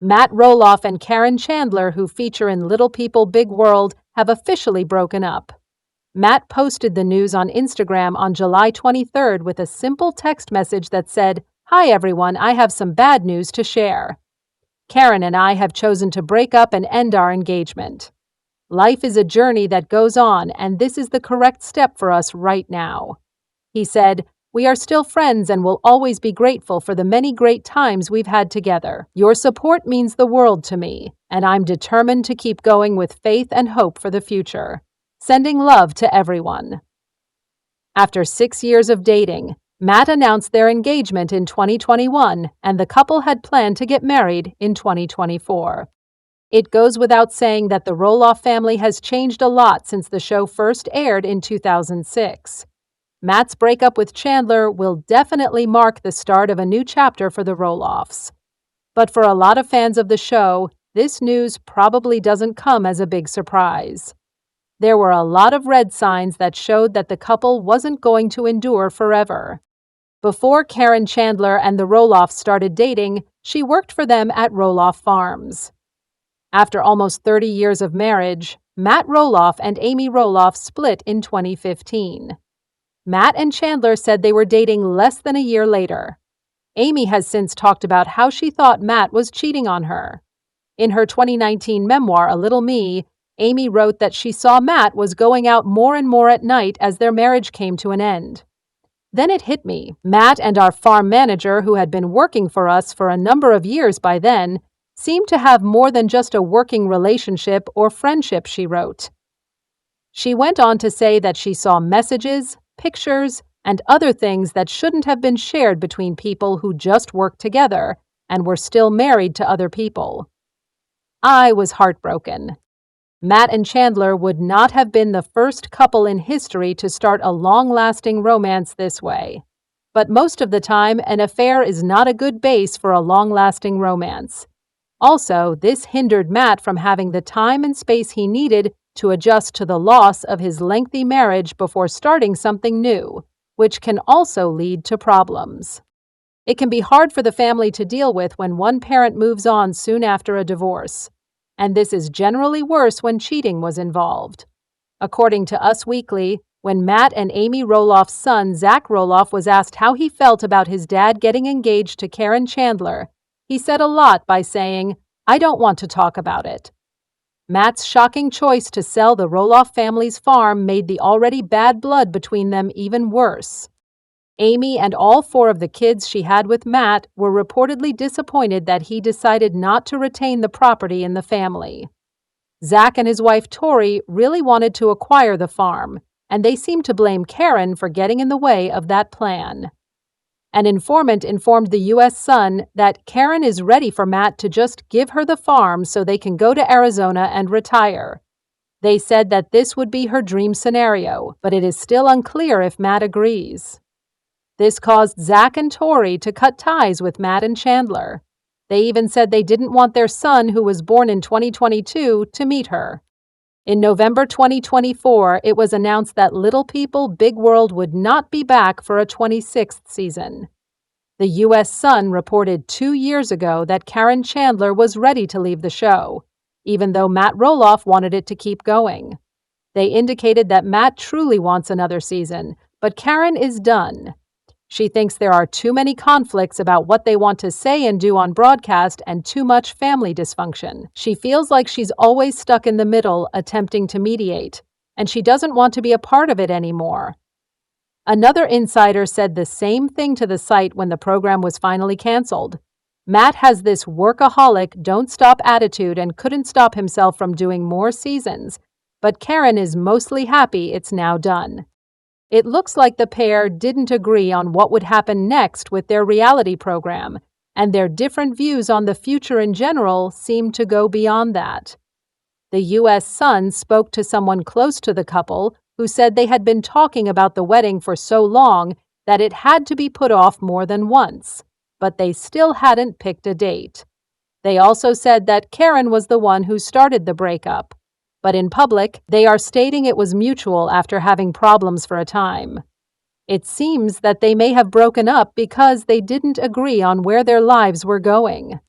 Matt Roloff and Caryn Chandler, who feature in Little People, Big World, have officially broken up. Matt posted the news on Instagram on July 23rd with a simple text message that said, "Hi everyone, I have some bad news to share. Caryn and I have chosen to break up and end our engagement. Life is a journey that goes on, and this is the correct step for us right now." He said, "We are still friends and will always be grateful for the many great times we've had together. Your support means the world to me, and I'm determined to keep going with faith and hope for the future. Sending love to everyone." After 6 years of dating, Matt announced their engagement in 2021, and the couple had planned to get married in 2024. It goes without saying that the Roloff family has changed a lot since the show first aired in 2006. Matt's breakup with Chandler will definitely mark the start of a new chapter for the Roloffs. But for a lot of fans of the show, this news probably doesn't come as a big surprise. There were a lot of red signs that showed that the couple wasn't going to endure forever. Before Caryn Chandler and the Roloffs started dating, she worked for them at Roloff Farms. After almost 30 years of marriage, Matt Roloff and Amy Roloff split in 2015. Matt and Chandler said they were dating less than a year later. Amy has since talked about how she thought Matt was cheating on her. In her 2019 memoir, A Little Me, Amy wrote that she saw Matt was going out more and more at night as their marriage came to an end. Then it hit me. Matt and our farm manager, who had been working for us for a number of years by then, seemed to have more than just a working relationship or friendship, she wrote. She went on to say that she saw messages, pictures, and other things that shouldn't have been shared between people who just worked together and were still married to other people. I was heartbroken. Matt and Chandler would not have been the first couple in history to start a long-lasting romance this way. But most of the time, an affair is not a good base for a long-lasting romance. Also, this hindered Matt from having the time and space he needed to adjust to the loss of his lengthy marriage before starting something new, which can also lead to problems. It can be hard for the family to deal with when one parent moves on soon after a divorce, and this is generally worse when cheating was involved. According to Us Weekly, when Matt and Amy Roloff's son, Zach Roloff, was asked how he felt about his dad getting engaged to Caryn Chandler, he said a lot by saying, "I don't want to talk about it." Matt's shocking choice to sell the Roloff family's farm made the already bad blood between them even worse. Amy and all 4 of the kids she had with Matt were reportedly disappointed that he decided not to retain the property in the family. Zach and his wife Tori really wanted to acquire the farm, and they seemed to blame Caryn for getting in the way of that plan. An informant informed the U.S. Sun that Caryn is ready for Matt to just give her the farm so they can go to Arizona and retire. They said that this would be her dream scenario, but it is still unclear if Matt agrees. This caused Zach and Tori to cut ties with Matt and Chandler. They even said they didn't want their son, who was born in 2022, to meet her. In November 2024, it was announced that Little People, Big World would not be back for a 26th season. The U.S. Sun reported 2 years ago that Caryn Chandler was ready to leave the show, even though Matt Roloff wanted it to keep going. They indicated that Matt truly wants another season, but Caryn is done. She thinks there are too many conflicts about what they want to say and do on broadcast and too much family dysfunction. She feels like she's always stuck in the middle, attempting to mediate, and she doesn't want to be a part of it anymore. Another insider said the same thing to the site when the program was finally canceled. Matt has this workaholic, don't-stop attitude and couldn't stop himself from doing more seasons, but Caryn is mostly happy it's now done. It looks like the pair didn't agree on what would happen next with their reality program, and their different views on the future in general seem to go beyond that. The U.S. Sun spoke to someone close to the couple who said they had been talking about the wedding for so long that it had to be put off more than once, but they still hadn't picked a date. They also said that Caryn was the one who started the breakup, but in public, they are stating it was mutual after having problems for a time. It seems that they may have broken up because they didn't agree on where their lives were going.